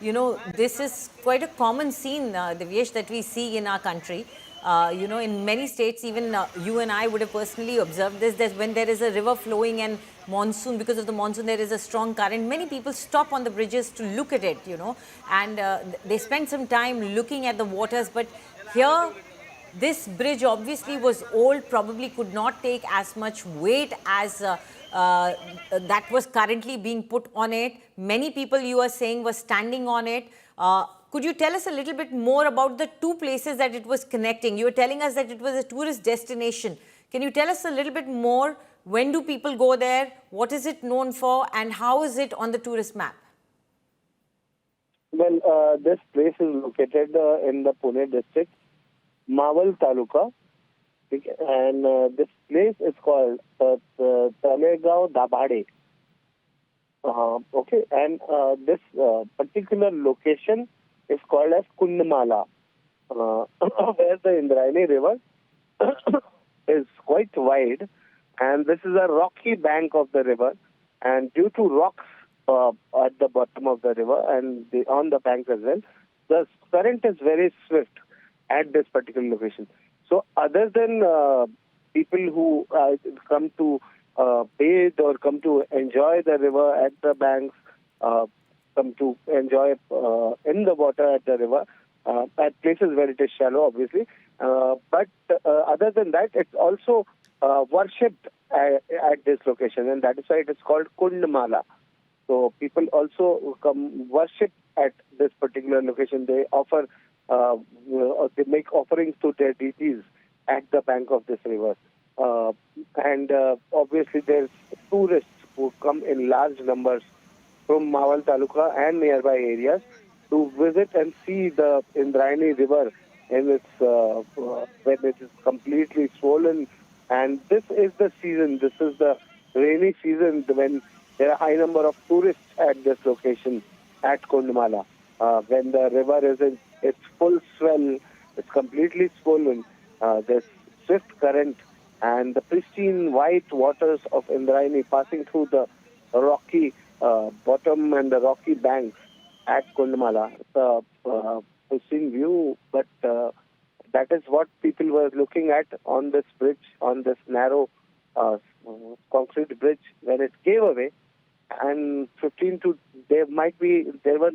this is quite a common scene, Divyesh, that we see in our country. In many states, even you and I would have personally observed this, that when there is a river flowing and monsoon, because of the monsoon, there is a strong current. Many people stop on the bridges to look at it, and they spend some time looking at the waters. But here, this bridge obviously was old, probably could not take as much weight as that was currently being put on it. Many people, you are saying, were standing on it. Could you tell us a little bit more about the two places that it was connecting? You were telling us that it was a tourist destination. Can you tell us a little bit more? When do people go there? What is it known for? And how is it on the tourist map? Well, this place is located in the Pune district, Mawal Taluka, and this place is called Talegaon Dabade. Okay, and this particular location is called as Kundamala, where the Indrayani River is quite wide, and this is a rocky bank of the river, and due to rocks at the bottom of the river and on the bank as well, the current is very swift at this particular location. So other than people who come to bathe or come to enjoy the river at the banks, come to enjoy in the water at the river, at places where it is shallow, obviously. But other than that, it's also worshipped at this location, and that is why it is called Kundamala. So people also come worship at this particular location. They offer, they make offerings to their deities at the bank of this river. And obviously there's tourists who come in large numbers from Mawal Taluka and nearby areas to visit and see the Indrayani River in its when it is completely swollen. And this is the season, this is the rainy season when there are a high number of tourists at this location at Kundamala. When the river is in its full swell, it's completely swollen. There's swift current and the pristine white waters of Indrayani passing through the rocky bottom and the rocky banks at Kundamala. It's a pristine view, but that is what people were looking at on this bridge, on this narrow concrete bridge when it gave away. And there were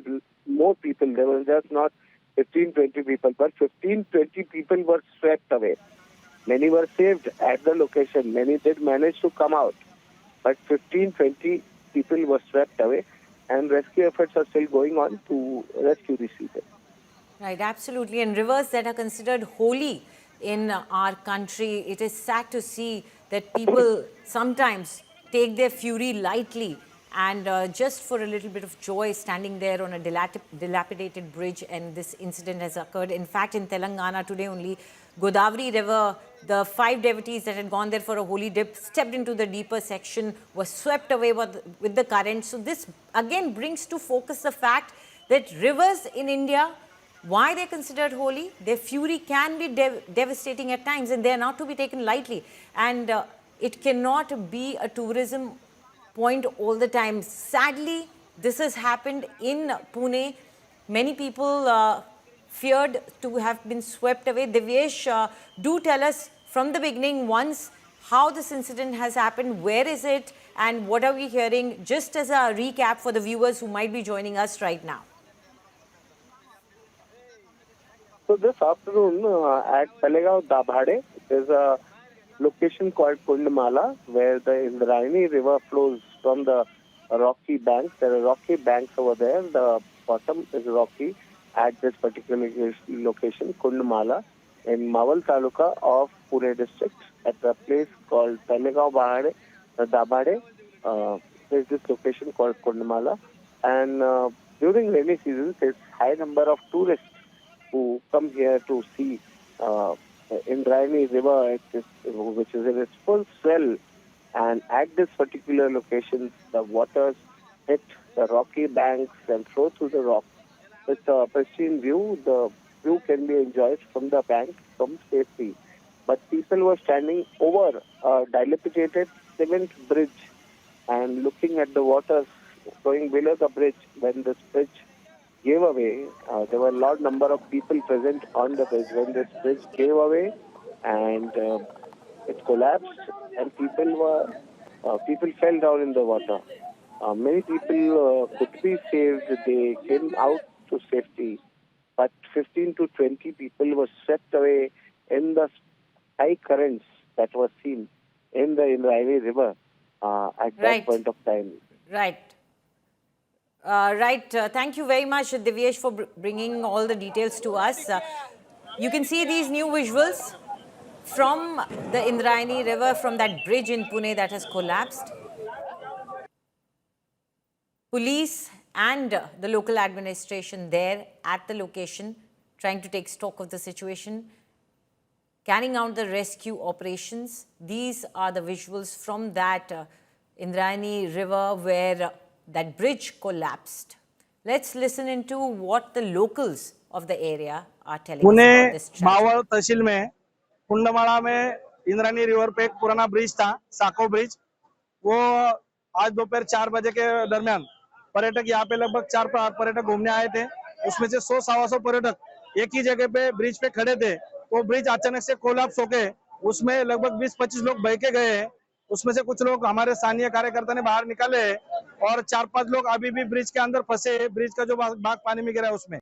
more people. There were just not 15, 20 people, but 15, 20 people were swept away. Many were saved at the location. Many did manage to come out. But 15, 20 people were swept away, and rescue efforts are still going on to rescue these people. Right, absolutely. And rivers that are considered holy in our country, it is sad to see that people sometimes take their fury lightly and just for a little bit of joy standing there on a dilapidated bridge, and this incident has occurred. In fact, in Telangana today only, Godavari River, the 5 devotees that had gone there for a holy dip stepped into the deeper section, was swept away with the current. So this again brings to focus the fact that rivers in India, why they're considered holy, their fury can be devastating at times, and they are not to be taken lightly. And it cannot be a tourism point all the time. Sadly, this has happened in Pune. Many people feared to have been swept away. Divyesh, do tell us from the beginning once how this incident has happened, where is it, and what are we hearing, just as a recap for the viewers who might be joining us right now. So this afternoon at Talegaon Dabade, there's a location called Kundamala where the Indrayani River flows from the rocky banks. There are rocky banks over there. The bottom is rocky at this particular location, Kundamala, in Mawal Taluka of Pune district, at the place called Talegaon Dabade. There's this location called Kundamala. And during rainy season, there's high number of tourists who come here to see Indrayani River, which is in its full swell. And at this particular location, the waters hit the rocky banks and flow through the rock. It's a pristine view. The view can be enjoyed from the bank from safety. But people were standing over a dilapidated cement bridge and looking at the waters flowing below the bridge when this bridge gave away. There were a large number of people present on the bridge when this bridge gave away, and it collapsed, and people fell down in the water. Many people could be saved. They came out to safety, but 15 to 20 people were swept away in the high currents that were seen in the Indrayani River at that Right, point of time. right. Right. Thank you very much, Divyesh, for bringing all the details to us. You can see these new visuals from the Indrayani River, from that bridge in Pune that has collapsed. Police and the local administration there at the location, trying to take stock of the situation, carrying out the rescue operations. These are the visuals from that Indrayani River where that bridge collapsed. Let's listen into what the locals of the area are telling us Pune about this Maval tragedy. तहसील में कुंडमाला में Indrayani river पे एक पुराना bridge था, साको bridge. वो आज दोपहर 4 बजे के दरमियान पर्यटक यहाँ पे लगभग 4 पर्यटक घूमने आए थे। उसमें से 100-125 पर्यटक एक ही जगह पे ब्रिज पे खड़े थे, तो ब्रिज अचानक से कोलैप्स होके उसमें लगभग 20-25 लोग बह के गए हैं। उसमें से कुछ लोग हमारे स्थानीय कार्यकर्ता ने बाहर निकाले और 4-5 लोग अभी भी ब्रिज के अंदर फंसे हैं। ब्रिज का जो भाग पानी में गिरा है उसमें